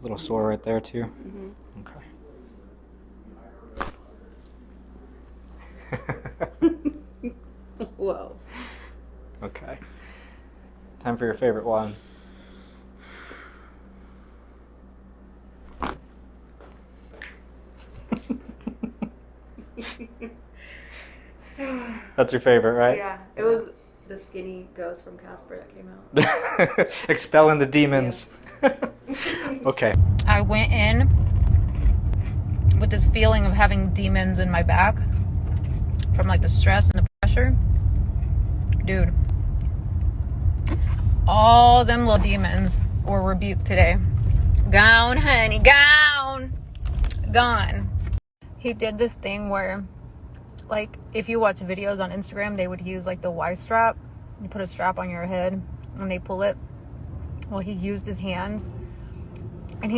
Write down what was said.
A little sore right there too? Mm-hmm. Okay. Whoa. Okay. Time for your favorite one. That's your favorite, right? Yeah, it was the skinny ghost from Casper that came out. Expelling the demons. Okay. I went in with this feeling of having demons in my back from like the stress and the pressure. Dude, all them little demons were rebuked today. Gone, honey, gone. Gone. He did this thing where, like, if you watch videos on Instagram, they would use like the Y strap. You put a strap on your head and they pull it. Well, he used his hands